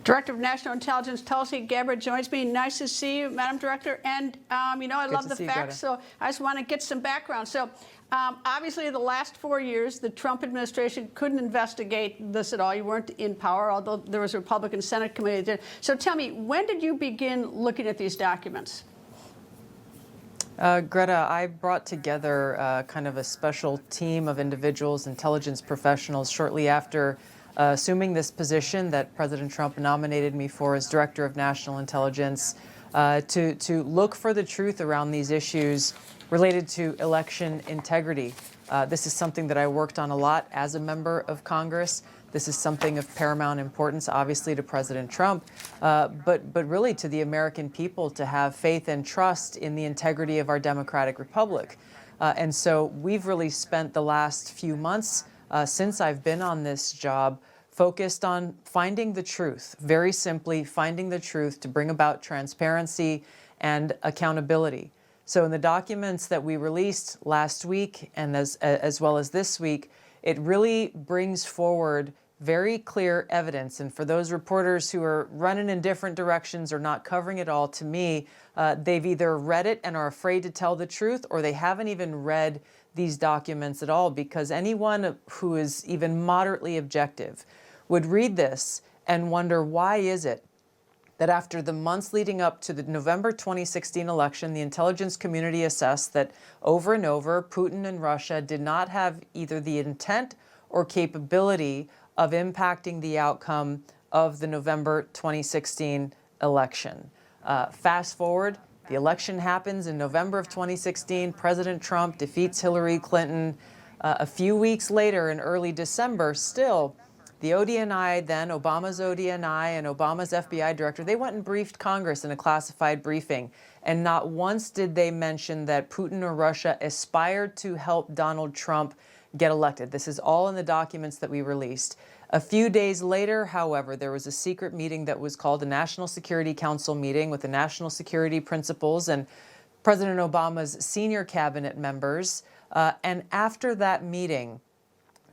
Director of National Intelligence Tulsi Gabbard joins me. Nice to see you, Madam Director. And, I love the facts, so I just want to get some background. So, obviously, the last 4 years, the Trump administration couldn't investigate this at all. You weren't in power, although there was a Republican Senate committee that did. So tell me, when did you begin looking at these documents? Greta, I brought together kind of a special team of individuals, intelligence professionals, shortly after assuming this position that President Trump nominated me for as Director of National Intelligence, to look for the truth around these issues related to election integrity. This is something that I worked on a lot as a member of Congress. This is something of paramount importance, obviously, to President Trump, but really to the American people to have faith and trust in the integrity of our democratic republic. And so we've really spent the last few months since I've been on this job focused on finding the truth, very simply finding the truth to bring about transparency and accountability. So in the documents that we released last week and as well as this week, it really brings forward very clear evidence. And for those reporters who are running in different directions or not covering it all, to me, they've either read it and are afraid to tell the truth, or they haven't even read these documents at all, because anyone who is even moderately objective would read this and wonder, why is it that after the months leading up to the November 2016 election, the intelligence community assessed that over and over, Putin and Russia did not have either the intent or capability of impacting the outcome of the November 2016 election. Fast forward, the election happens in November of 2016. President Trump defeats Hillary Clinton. A few weeks later, in early December, still, the ODNI, then Obama's ODNI and Obama's FBI director, they went and briefed Congress in a classified briefing. And not once did they mention that Putin or Russia aspired to help Donald Trump get elected. This is all in the documents that we released. A few days later, however, there was a secret meeting that was called a National Security Council meeting with the national security principals and President Obama's senior cabinet members. And after that meeting,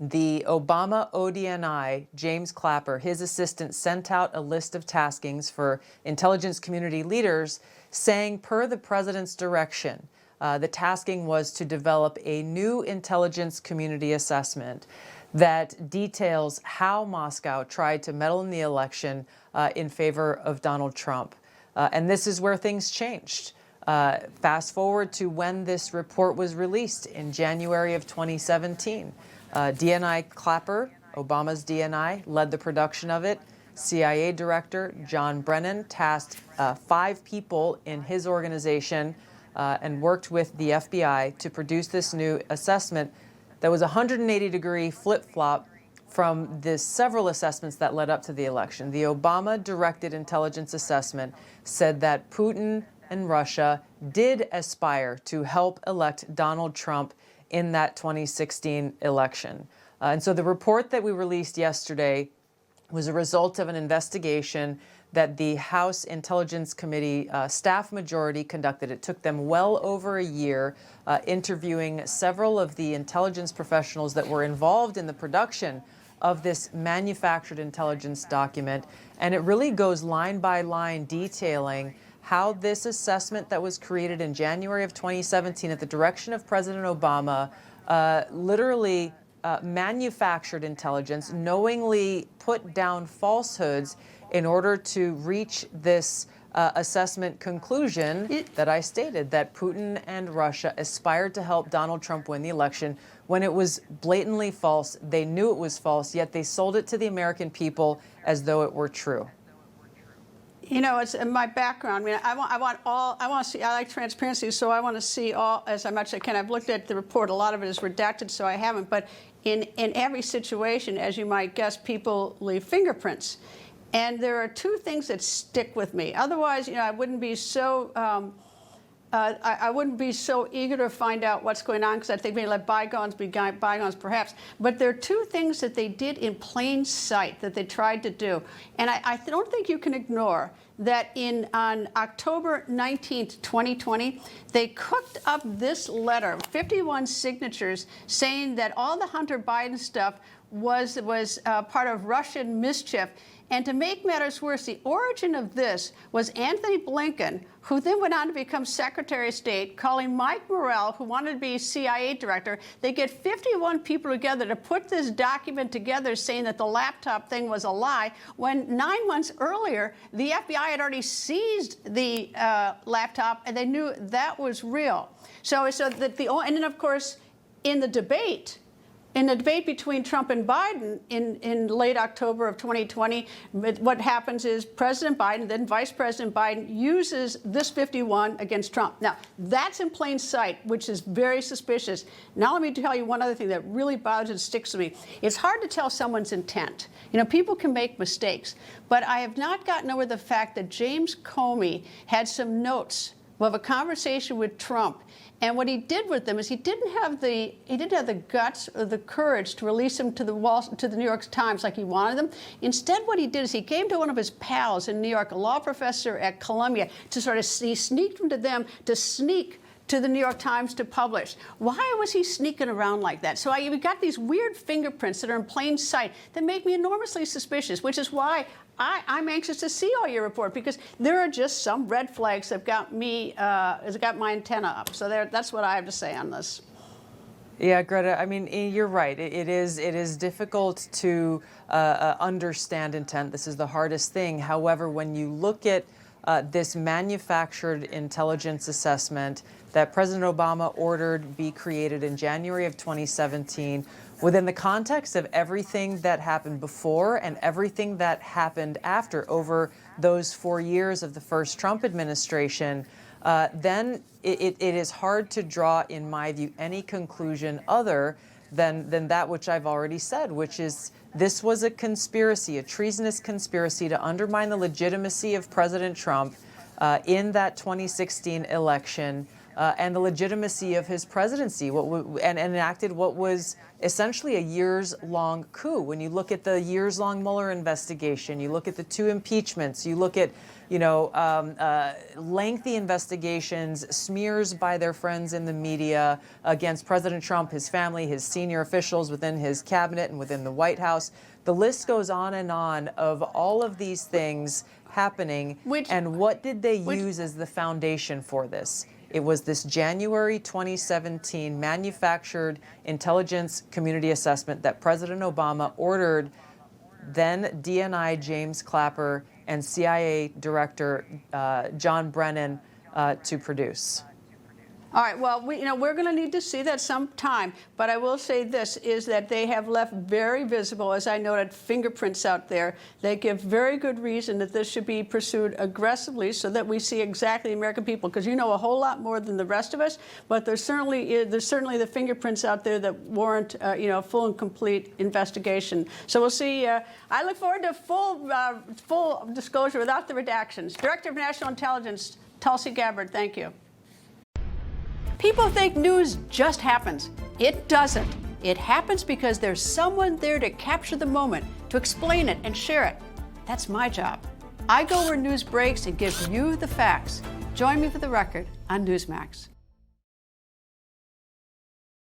the Obama ODNI, James Clapper, his assistant, sent out a list of taskings for intelligence community leaders saying, per the president's direction, the tasking was to develop a new intelligence community assessment that details how Moscow tried to meddle in the election in favor of Donald Trump. And this is where things changed. Fast forward to when this report was released in January of 2017. DNI Clapper, Obama's DNI, led the production of it. CIA Director John Brennan tasked 5 people in his organization and worked with the FBI to produce this new assessment that was a 180-degree flip-flop from the several assessments that led up to the election. The Obama-directed intelligence assessment said that Putin and Russia did aspire to help elect Donald Trump in that 2016 election. And so the report that we released yesterday was a result of an investigation that the House Intelligence Committee staff majority conducted. It took them well over a year interviewing several of the intelligence professionals that were involved in the production of this manufactured intelligence document. And it really goes line by line detailing how this assessment that was created in January of 2017 at the direction of President Obama literally manufactured intelligence, knowingly put down falsehoods in order to reach this assessment conclusion that I stated, that Putin and Russia aspired to help Donald Trump win the election when it was blatantly false. They knew it was false, yet they sold it to the American people as though it were true. You know, it's in my background. I mean, I want to see, I like transparency, so I want to see all, as much as I can. I've looked at the report. A lot of it is redacted, so I haven't. But in every situation, as you might guess, people leave fingerprints. And there are 2 things that stick with me. Otherwise, I wouldn't be so, I wouldn't be so eager to find out what's going on, because I think maybe let bygones be bygones, perhaps. But there are 2 things that they did in plain sight that they tried to do. And I don't think you can ignore that on October 19th, 2020, they cooked up this letter, 51 signatures, saying that all the Hunter Biden stuff was part of Russian mischief. And to make matters worse, the origin of this was Anthony Blinken, who then went on to become Secretary of State, calling Mike Morrell, who wanted to be CIA director. They get 51 people together to put this document together saying that the laptop thing was a lie, when 9 months earlier, the FBI had already seized the laptop, and they knew that was real. So that and then, of course, in the debate between Trump and Biden in late October of 2020, what happens is President Biden, then Vice President Biden, uses this 51 against Trump. Now, that's in plain sight, which is very suspicious. Now, let me tell you one other thing that really bothers and sticks to me. It's hard to tell someone's intent. You know, people can make mistakes, but I have not gotten over the fact that James Comey had some notes of a conversation with Trump. And what he did with them is he didn't have the guts or the courage to release them to the New York Times like he wanted them. Instead, what he did is he came to one of his pals in New York, a law professor at Columbia, he sneaked into them to sneak to the New York Times to publish. Why was he sneaking around like that? So we got these weird fingerprints that are in plain sight that make me enormously suspicious, which is why I'm anxious to see all your report, because there are just some red flags that got my antenna up. So that's what I have to say on this. Yeah, Greta, I mean, you're right. It is difficult to understand intent. This is the hardest thing. However, when you look at this manufactured intelligence assessment that President Obama ordered be created in January of 2017, within the context of everything that happened before and everything that happened after over those 4 years of the first Trump administration, then it is hard to draw, in my view, any conclusion other than that which I've already said, which is this was a conspiracy, a treasonous conspiracy to undermine the legitimacy of President Trump in that 2016 election and the legitimacy of his presidency, and enacted what was essentially a years-long coup. When you look at the years-long Mueller investigation, you look at the 2 impeachments, you look at lengthy investigations, smears by their friends in the media against President Trump, his family, his senior officials within his cabinet and within the White House. The list goes on and on of all of these things happening. And what did they use as the foundation for this? It was this January 2017 manufactured intelligence community assessment that President Obama ordered then DNI James Clapper and CIA Director John Brennan to produce. All right, well, we're going to need to see that sometime. But I will say this, is that they have left very visible, as I noted, fingerprints out there. They give very good reason that this should be pursued aggressively so that we see exactly the American people. Because you know a whole lot more than the rest of us, but there's certainly the fingerprints out there that warrant full and complete investigation. So we'll see. I look forward to full disclosure without the redactions. Director of National Intelligence, Tulsi Gabbard, thank you. People think news just happens. It doesn't. It happens because there's someone there to capture the moment, to explain it and share it. That's my job. I go where news breaks and give you the facts. Join me for The Record on Newsmax.